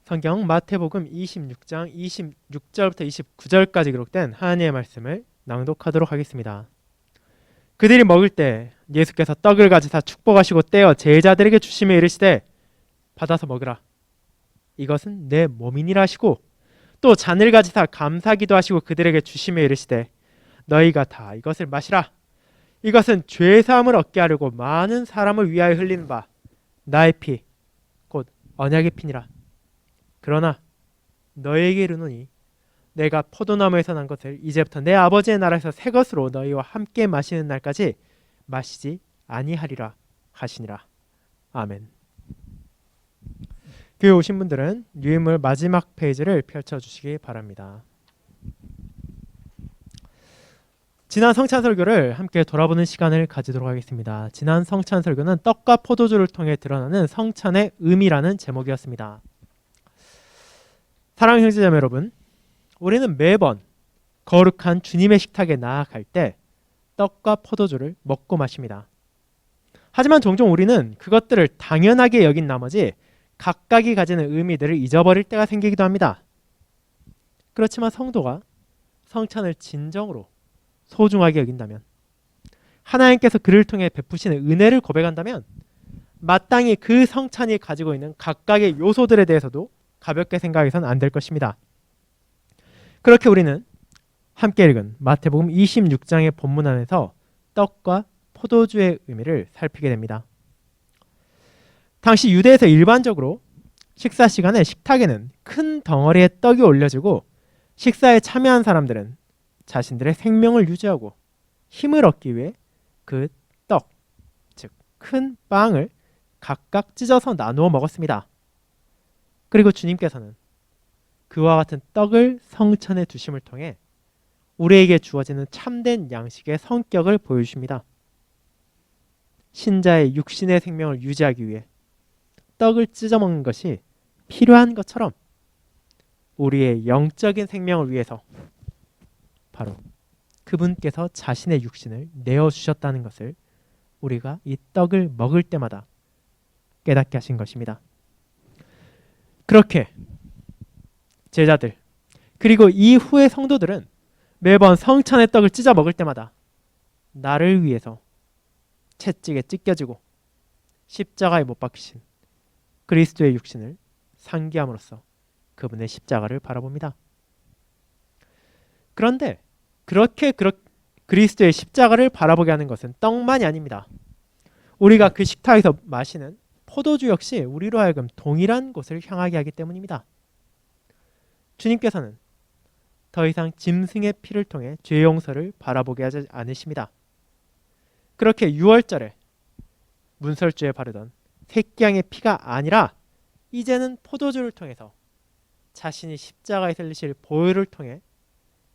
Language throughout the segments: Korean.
성경 마태복음 26장 26절부터 29절까지 기록된 하나님의 말씀을 낭독하도록 하겠습니다. 그들이 먹을 때 예수께서 떡을 가지사 축복하시고 떼어 제자들에게 주시며 이르시되 받아서 먹으라. 이것은 내 몸이니라 하시고 또 잔을 가지사 감사기도 하시고 그들에게 주시며 이르시되 너희가 다 이것을 마시라. 이것은 죄사함을 얻게 하려고 많은 사람을 위하여 흘리는 바 나의 피 곧 언약의 피니라. 그러나 너희에게 이르노니 내가 포도나무에서 난 것을 이제부터 내 아버지의 나라에서 새 것으로 너희와 함께 마시는 날까지 마시지 아니하리라 하시니라. 아멘. 교회 오신 분들은 유인물 마지막 페이지를 펼쳐주시기 바랍니다. 지난 성찬설교를 함께 돌아보는 시간을 가지도록 하겠습니다. 지난 성찬설교는 떡과 포도주를 통해 드러나는 성찬의 의미라는 제목이었습니다. 사랑하는 형제자매 여러분, 우리는 매번 거룩한 주님의 식탁에 나아갈 때 떡과 포도주를 먹고 마십니다. 하지만 종종 우리는 그것들을 당연하게 여긴 나머지 각각이 가지는 의미들을 잊어버릴 때가 생기기도 합니다. 그렇지만 성도가 성찬을 진정으로 소중하게 여긴다면, 하나님께서 그를 통해 베푸시는 은혜를 고백한다면 마땅히 그 성찬이 가지고 있는 각각의 요소들에 대해서도 가볍게 생각해서는 안 될 것입니다. 그렇게 우리는 함께 읽은 마태복음 26장의 본문 안에서 떡과 포도주의 의미를 살피게 됩니다. 당시 유대에서 일반적으로 식사 시간에 식탁에는 큰 덩어리의 떡이 올려지고 식사에 참여한 사람들은 자신들의 생명을 유지하고 힘을 얻기 위해 그 떡, 즉 큰 빵을 각각 찢어서 나누어 먹었습니다. 그리고 주님께서는 그와 같은 떡을 성찬에 두심을 통해 우리에게 주어지는 참된 양식의 성격을 보여주십니다. 신자의 육신의 생명을 유지하기 위해 떡을 찢어 먹는 것이 필요한 것처럼 우리의 영적인 생명을 위해서 바로 그분께서 자신의 육신을 내어주셨다는 것을 우리가 이 떡을 먹을 때마다 깨닫게 하신 것입니다. 그렇게 제자들 그리고 이후의 성도들은 매번 성찬의 떡을 찢어 먹을 때마다 나를 위해서 채찍에 찢겨지고 십자가에 못 박히신 그리스도의 육신을 상기함으로써 그분의 십자가를 바라봅니다. 그런데 그렇게 그리스도의 십자가를 바라보게 하는 것은 떡만이 아닙니다. 우리가 그 식탁에서 마시는 포도주 역시 우리로 하여금 동일한 곳을 향하게 하기 때문입니다. 주님께서는 더 이상 짐승의 피를 통해 죄 용서를 바라보게 하지 않으십니다. 그렇게 유월절에 문설주에 바르던 새끼양의 피가 아니라 이제는 포도주를 통해서 자신이 십자가에 달리실 보혈을 통해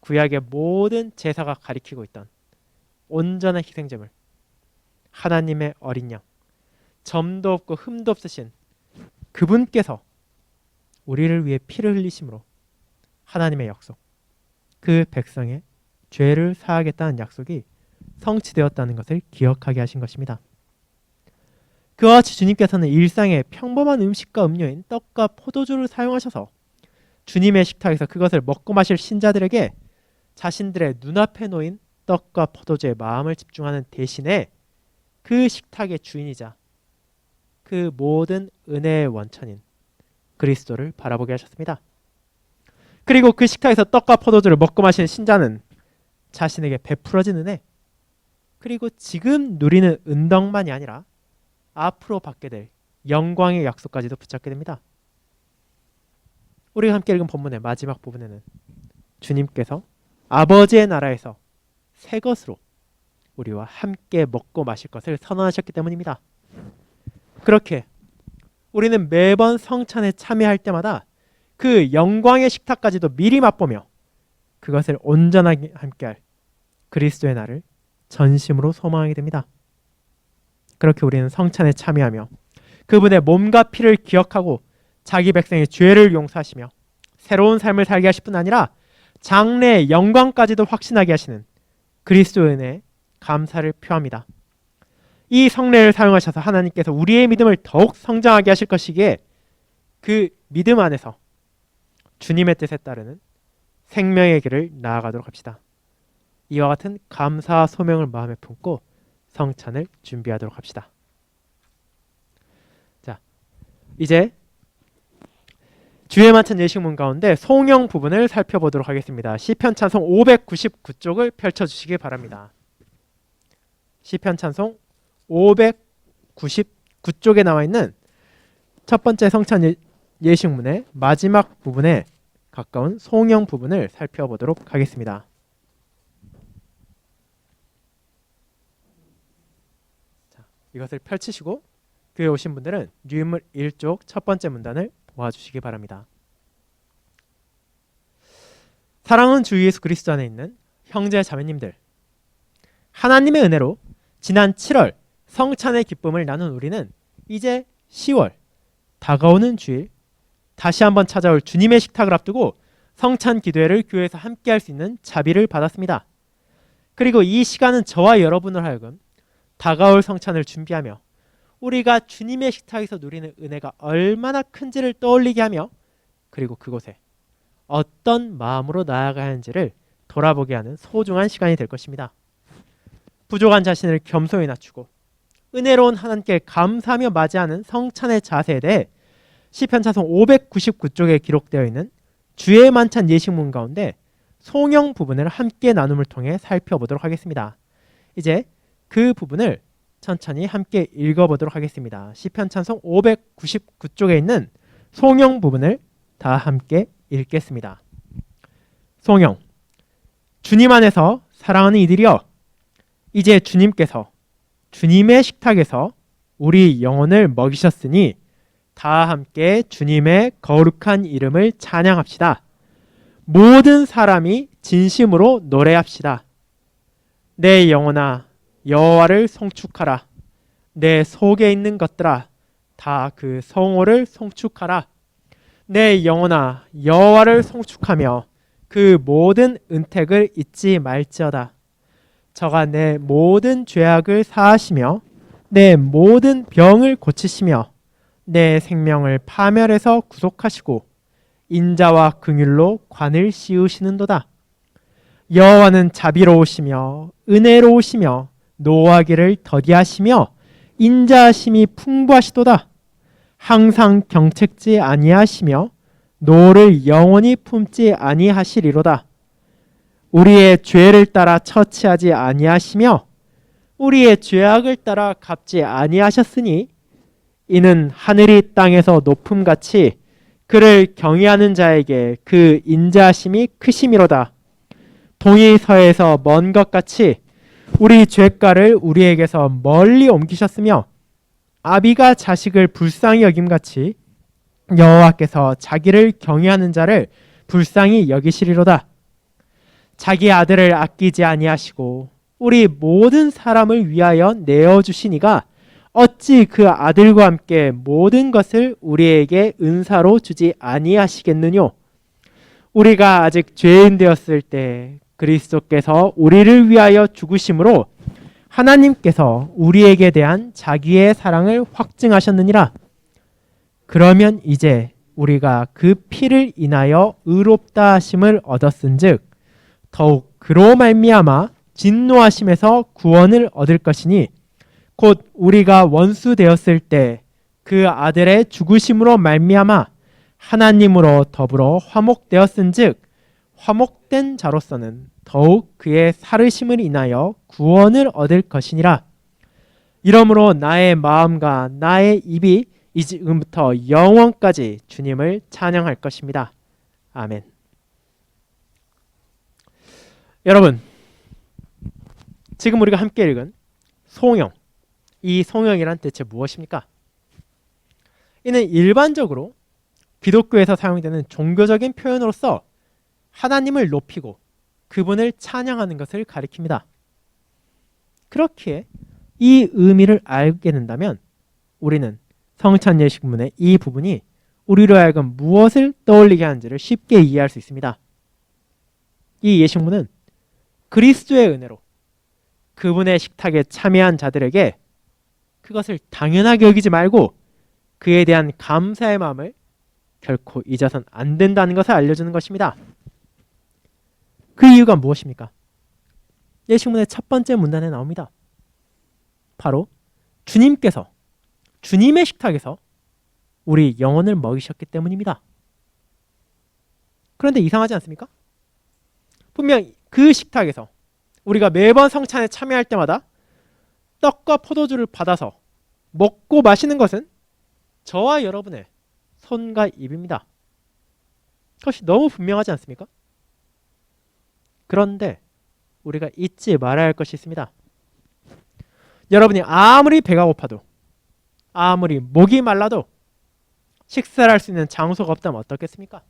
구약의 모든 제사가 가리키고 있던 온전한 희생제물, 하나님의 어린 양, 점도 없고 흠도 없으신 그분께서 우리를 위해 피를 흘리심으로 하나님의 약속, 그 백성의 죄를 사하겠다는 약속이 성취되었다는 것을 기억하게 하신 것입니다. 그와 같이 주님께서는 일상의 평범한 음식과 음료인 떡과 포도주를 사용하셔서 주님의 식탁에서 그것을 먹고 마실 신자들에게 자신들의 눈앞에 놓인 떡과 포도주에 마음을 집중하는 대신에 그 식탁의 주인이자 그 모든 은혜의 원천인 그리스도를 바라보게 하셨습니다. 그리고 그 식탁에서 떡과 포도주를 먹고 마시는 신자는 자신에게 베풀어진 은혜, 그리고 지금 누리는 은덕만이 아니라 앞으로 받게 될 영광의 약속까지도 붙잡게 됩니다. 우리가 함께 읽은 본문의 마지막 부분에는 주님께서 아버지의 나라에서 새 것으로 우리와 함께 먹고 마실 것을 선언하셨기 때문입니다. 그렇게 우리는 매번 성찬에 참여할 때마다 그 영광의 식탁까지도 미리 맛보며 그것을 온전하게 함께할 그리스도의 날을 전심으로 소망하게 됩니다. 그렇게 우리는 성찬에 참여하며 그분의 몸과 피를 기억하고 자기 백성의 죄를 용서하시며 새로운 삶을 살게 하실 뿐 아니라 장래의 영광까지도 확신하게 하시는 그리스도의 은혜에 감사를 표합니다. 이 성례를 사용하셔서 하나님께서 우리의 믿음을 더욱 성장하게 하실 것이기에 그 믿음 안에서 주님의 뜻에 따르는 생명의 길을 나아가도록 합시다. 이와 같은 감사와 소명을 마음에 품고 성찬을 준비하도록 합시다. 자, 이제 주의 만찬 예식문 가운데 송영 부분을 살펴보도록 하겠습니다. 시편 찬송 599쪽을 펼쳐주시기 바랍니다. 시편 찬송 599쪽에 나와 있는 첫 번째 성찬 예식문의 마지막 부분에 가까운 송영 부분을 살펴보도록 하겠습니다. 자, 이것을 펼치시고 교회 오신 분들은 유인물 1쪽 첫 번째 문단을 도와주시기 바랍니다. 사랑하는 주 예수 그리스도 안에 있는 형제 자매님들, 하나님의 은혜로 지난 7월 성찬의 기쁨을 나눈 우리는 이제 10월 다가오는 주일 다시 한번 찾아올 주님의 식탁을 앞두고 성찬 기도회를 교회에서 함께 할 수 있는 자비를 받았습니다. 그리고 이 시간은 저와 여러분을 하여금 다가올 성찬을 준비하며 우리가 주님의 식탁에서 누리는 은혜가 얼마나 큰지를 떠올리게 하며 그리고 그곳에 어떤 마음으로 나아가야 하는지를 돌아보게 하는 소중한 시간이 될 것입니다. 부족한 자신을 겸손히 낮추고 은혜로운 하나님께 감사하며 맞이하는 성찬의 자세에 대해 시편 찬송 599쪽에 기록되어 있는 주의 만찬 예식문 가운데 송영 부분을 함께 나눔을 통해 살펴보도록 하겠습니다. 이제 그 부분을 천천히 함께 읽어보도록 하겠습니다. 시편 찬송 599쪽에 있는 송영 부분을 다 함께 읽겠습니다. 송영. 주님 안에서 사랑하는 이들이여, 이제 주님께서 주님의 식탁에서 우리 영혼을 먹이셨으니 다 함께 주님의 거룩한 이름을 찬양합시다. 모든 사람이 진심으로 노래합시다. 내 영혼아 여호와를 송축하라. 내 속에 있는 것들아 다 그 성호를 송축하라. 내 영혼아 여호와를 송축하며 그 모든 은택을 잊지 말지어다. 저가 내 모든 죄악을 사하시며 내 모든 병을 고치시며 내 생명을 파멸해서 구속하시고 인자와 긍휼로 관을 씌우시는도다. 여호와는 자비로우시며 은혜로우시며 노하기를 더디하시며 인자하심이 풍부하시도다. 항상 경책지 아니하시며 노를 영원히 품지 아니하시리로다. 우리의 죄를 따라 처치하지 아니하시며 우리의 죄악을 따라 갚지 아니하셨으니 이는 하늘이 땅에서 높음같이 그를 경외하는 자에게 그 인자하심이 크심이로다. 동이 서에서 먼 것 같이 우리 죄가를 우리에게서 멀리 옮기셨으며 아비가 자식을 불쌍히 여김같이 여호와께서 자기를 경외하는 자를 불쌍히 여기시리로다. 자기 아들을 아끼지 아니하시고 우리 모든 사람을 위하여 내어주시니가 어찌 그 아들과 함께 모든 것을 우리에게 은사로 주지 아니하시겠느뇨. 우리가 아직 죄인 되었을 때 그리스도께서 우리를 위하여 죽으심으로 하나님께서 우리에게 대한 자기의 사랑을 확증하셨느니라. 그러면 이제 우리가 그 피를 인하여 의롭다 하심을 얻었은즉 더욱 그로 말미암아 진노하심에서 구원을 얻을 것이니 곧 우리가 원수 되었을 때 그 아들의 죽으심으로 말미암아 하나님으로 더불어 화목되었은즉 화목된 자로서는 더욱 그의 살으심을 인하여 구원을 얻을 것이니라. 이러므로 나의 마음과 나의 입이 이 지금부터 영원까지 주님을 찬양할 것입니다. 아멘. 여러분, 지금 우리가 함께 읽은 송영, 이 송영이란 대체 무엇입니까? 이는 일반적으로 기독교에서 사용되는 종교적인 표현으로서 하나님을 높이고 그분을 찬양하는 것을 가리킵니다. 그렇기에 이 의미를 알게 된다면 우리는 성찬 예식문의 이 부분이 우리로 하여금 무엇을 떠올리게 하는지를 쉽게 이해할 수 있습니다. 이 예식문은 그리스도의 은혜로 그분의 식탁에 참여한 자들에게 그것을 당연하게 여기지 말고 그에 대한 감사의 마음을 결코 잊어선 안 된다는 것을 알려주는 것입니다. 그 이유가 무엇입니까? 예식문의 첫 번째 문단에 나옵니다. 바로 주님께서 주님의 식탁에서 우리 영혼을 먹이셨기 때문입니다. 그런데 이상하지 않습니까? 분명 그 식탁에서 우리가 매번 성찬에 참여할 때마다 떡과 포도주를 받아서 먹고 마시는 것은 저와 여러분의 손과 입입니다. 그것이 너무 분명하지 않습니까? 그런데 우리가 잊지 말아야 할 것이 있습니다. 여러분이 아무리 배가 고파도 아무리 목이 말라도 식사를 할 수 있는 장소가 없다면 어떻겠습니까?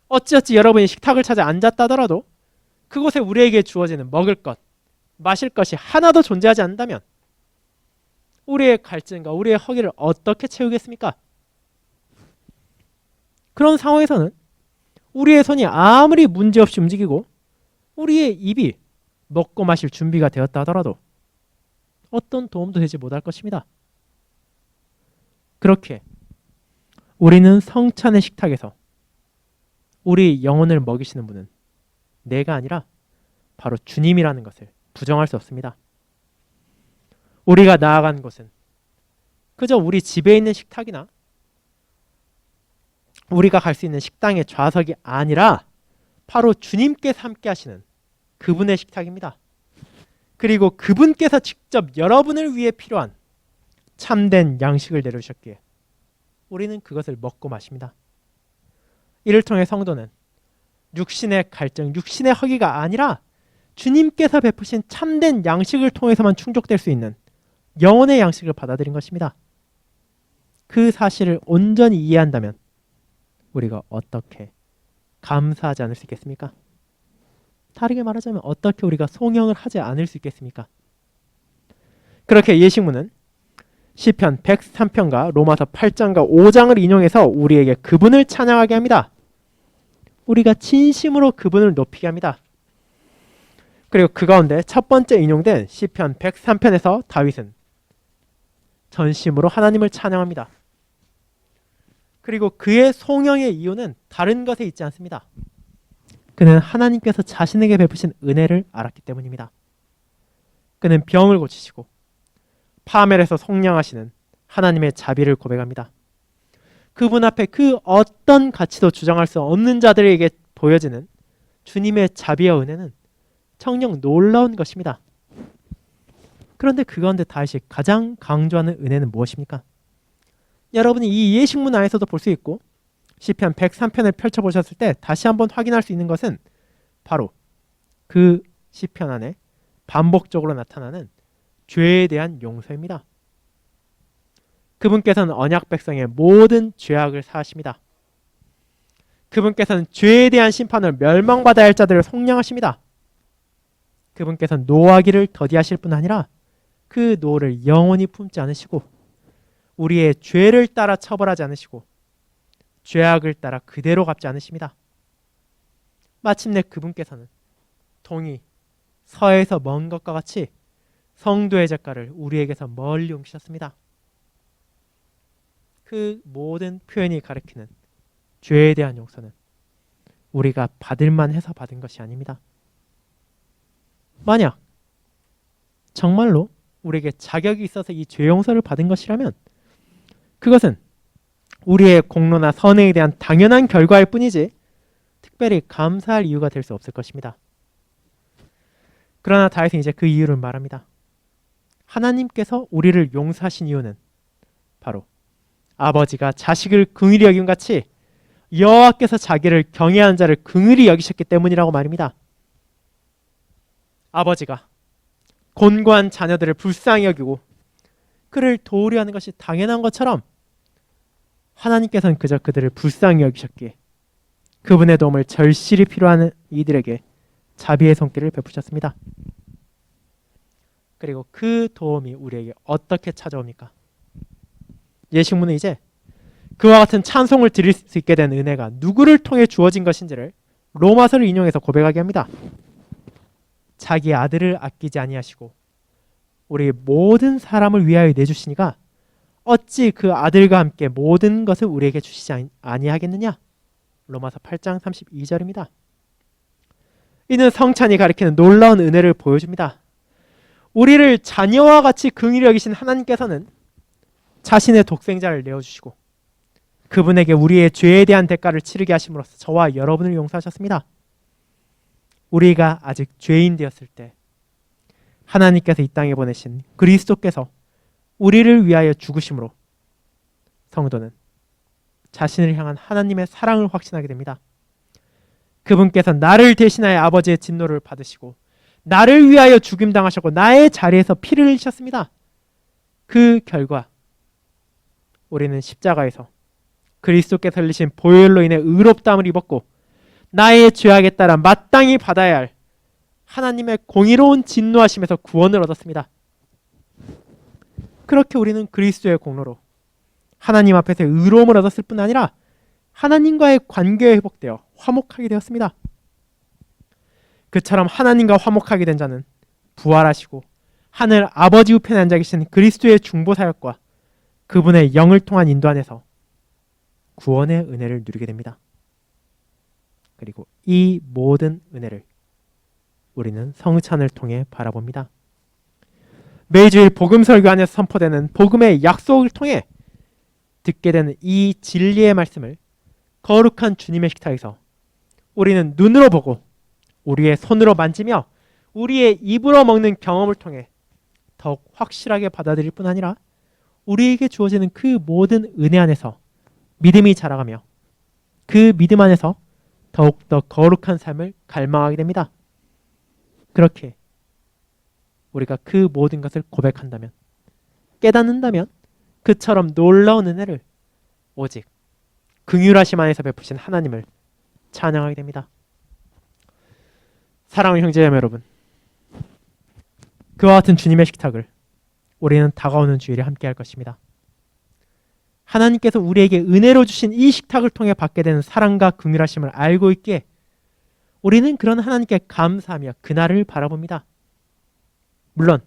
어찌어찌 여러분이 식탁을 찾아 앉았다더라도 그곳에 우리에게 주어지는 먹을 것, 마실 것이 하나도 존재하지 않는다면 우리의 갈증과 우리의 허기를 어떻게 채우겠습니까? 그런 상황에서는 우리의 손이 아무리 문제없이 움직이고 우리의 입이 먹고 마실 준비가 되었다 하더라도 어떤 도움도 되지 못할 것입니다. 그렇게 우리는 성찬의 식탁에서 우리 영혼을 먹이시는 분은 내가 아니라 바로 주님이라는 것을 부정할 수 없습니다. 우리가 나아간 곳은 그저 우리 집에 있는 식탁이나 우리가 갈 수 있는 식당의 좌석이 아니라 바로 주님께서 함께 하시는 그분의 식탁입니다. 그리고 그분께서 직접 여러분을 위해 필요한 참된 양식을 내려주셨기에 우리는 그것을 먹고 마십니다. 이를 통해 성도는 육신의 갈증, 육신의 허기가 아니라 주님께서 베푸신 참된 양식을 통해서만 충족될 수 있는 영혼의 양식을 받아들인 것입니다. 그 사실을 온전히 이해한다면 우리가 어떻게 감사하지 않을 수 있겠습니까? 다르게 말하자면 어떻게 우리가 송영을 하지 않을 수 있겠습니까? 그렇게 예식문은 시편 103편과 로마서 8장과 5장을 인용해서 우리에게 그분을 찬양하게 합니다. 우리가 진심으로 그분을 높이게 합니다. 그리고 그 가운데 첫 번째 인용된 시편 103편에서 다윗은 전심으로 하나님을 찬양합니다. 그리고 그의 송영의 이유는 다른 것에 있지 않습니다. 그는 하나님께서 자신에게 베푸신 은혜를 알았기 때문입니다. 그는 병을 고치시고 파멸에서 속량하시는 하나님의 자비를 고백합니다. 그분 앞에 그 어떤 가치도 주장할 수 없는 자들에게 보여지는 주님의 자비와 은혜는 정녕 놀라운 것입니다. 그런데 그 가운데 다윗이 가장 강조하는 은혜는 무엇입니까? 여러분이 이 예식문 안에서도 볼 수 있고 시편 103편을 펼쳐보셨을 때 다시 한번 확인할 수 있는 것은 바로 그 시편 안에 반복적으로 나타나는 죄에 대한 용서입니다. 그분께서는 언약 백성의 모든 죄악을 사하십니다. 그분께서는 죄에 대한 심판을 멸망받아야 할 자들을 속량하십니다. 그분께서는 노하기를 더디하실 뿐 아니라 그 노를 영원히 품지 않으시고 우리의 죄를 따라 처벌하지 않으시고 죄악을 따라 그대로 갚지 않으십니다. 마침내 그분께서는 동이 서에서 먼 것과 같이 성도의 젓가를 우리에게서 멀리 옮기셨습니다. 그 모든 표현이 가리키는 죄에 대한 용서는 우리가 받을만 해서 받은 것이 아닙니다. 만약 정말로 우리에게 자격이 있어서 이 죄 용서를 받은 것이라면 그것은 우리의 공로나 선행에 대한 당연한 결과일 뿐이지 특별히 감사할 이유가 될 수 없을 것입니다. 그러나 다윗은 이제 그 이유를 말합니다. 하나님께서 우리를 용서하신 이유는 바로 아버지가 자식을 긍휼히 여김 같이 여호와께서 자기를 경외하는 자를 긍휼히 여기셨기 때문이라고 말입니다. 아버지가 곤고한 자녀들을 불쌍히 여기고 그를 도우려 하는 것이 당연한 것처럼 하나님께서는 그저 그들을 불쌍히 여기셨기에 그분의 도움을 절실히 필요한 이들에게 자비의 손길을 베푸셨습니다. 그리고 그 도움이 우리에게 어떻게 찾아옵니까? 예식문은 이제 그와 같은 찬송을 드릴 수 있게 된 은혜가 누구를 통해 주어진 것인지를 로마서를 인용해서 고백하게 합니다. 자기 아들을 아끼지 아니하시고 우리 모든 사람을 위하여 내주시니가 어찌 그 아들과 함께 모든 것을 우리에게 주시지 아니하겠느냐? 로마서 8장 32절입니다. 이는 성찬이 가리키는 놀라운 은혜를 보여줍니다. 우리를 자녀와 같이 긍휼히 여기신 하나님께서는 자신의 독생자를 내어주시고 그분에게 우리의 죄에 대한 대가를 치르게 하심으로써 저와 여러분을 용서하셨습니다. 우리가 아직 죄인 되었을 때 하나님께서 이 땅에 보내신 그리스도께서 우리를 위하여 죽으심으로 성도는 자신을 향한 하나님의 사랑을 확신하게 됩니다. 그분께서 나를 대신하여 아버지의 진노를 받으시고 나를 위하여 죽임당하셨고 나의 자리에서 피를 흘리셨습니다. 그 결과 우리는 십자가에서 그리스도께서 흘리신 보혈로 인해 의롭다함을 입었고 나의 죄악에 따라 마땅히 받아야 할 하나님의 공의로운 진노하심에서 구원을 얻었습니다. 그렇게 우리는 그리스도의 공로로 하나님 앞에서 의로움을 얻었을 뿐 아니라 하나님과의 관계에 회복되어 화목하게 되었습니다. 그처럼 하나님과 화목하게 된 자는 부활하시고 하늘 아버지 우편에 앉아 계신 그리스도의 중보사역과 그분의 영을 통한 인도 안에서 구원의 은혜를 누리게 됩니다. 그리고 이 모든 은혜를 우리는 성찬을 통해 바라봅니다. 매주일 복음 설교 안에서 선포되는 복음의 약속을 통해 듣게 되는 이 진리의 말씀을 거룩한 주님의 식탁에서 우리는 눈으로 보고 우리의 손으로 만지며 우리의 입으로 먹는 경험을 통해 더욱 확실하게 받아들일 뿐 아니라 우리에게 주어지는 그 모든 은혜 안에서 믿음이 자라가며 그 믿음 안에서 더욱더 거룩한 삶을 갈망하게 됩니다. 그렇게 우리가 그 모든 것을 고백한다면, 깨닫는다면 그처럼 놀라운 은혜를 오직 긍휼하심 안에서 베푸신 하나님을 찬양하게 됩니다. 사랑하는 형제자매 여러분, 그와 같은 주님의 식탁을 우리는 다가오는 주일에 함께 할 것입니다. 하나님께서 우리에게 은혜로 주신 이 식탁을 통해 받게 되는 사랑과 긍휼하심을 알고 있기에 우리는 그런 하나님께 감사하며 그날을 바라봅니다. 물론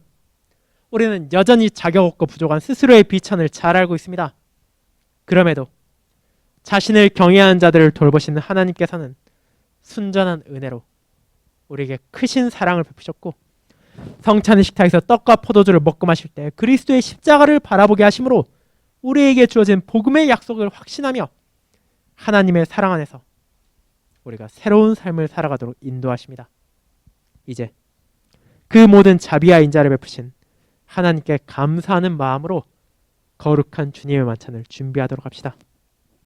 우리는 여전히 자격 없고 부족한 스스로의 비천을 잘 알고 있습니다. 그럼에도 자신을 경외하는 자들을 돌보시는 하나님께서는 순전한 은혜로 우리에게 크신 사랑을 베푸셨고 성찬의 식탁에서 떡과 포도주를 먹고 마실 때 그리스도의 십자가를 바라보게 하심으로 우리에게 주어진 복음의 약속을 확신하며 하나님의 사랑 안에서 우리가 새로운 삶을 살아가도록 인도하십니다. 이제 그 모든 자비와 인자를 베푸신 하나님께 감사하는 마음으로 거룩한 주님의 만찬을 준비하도록 합시다.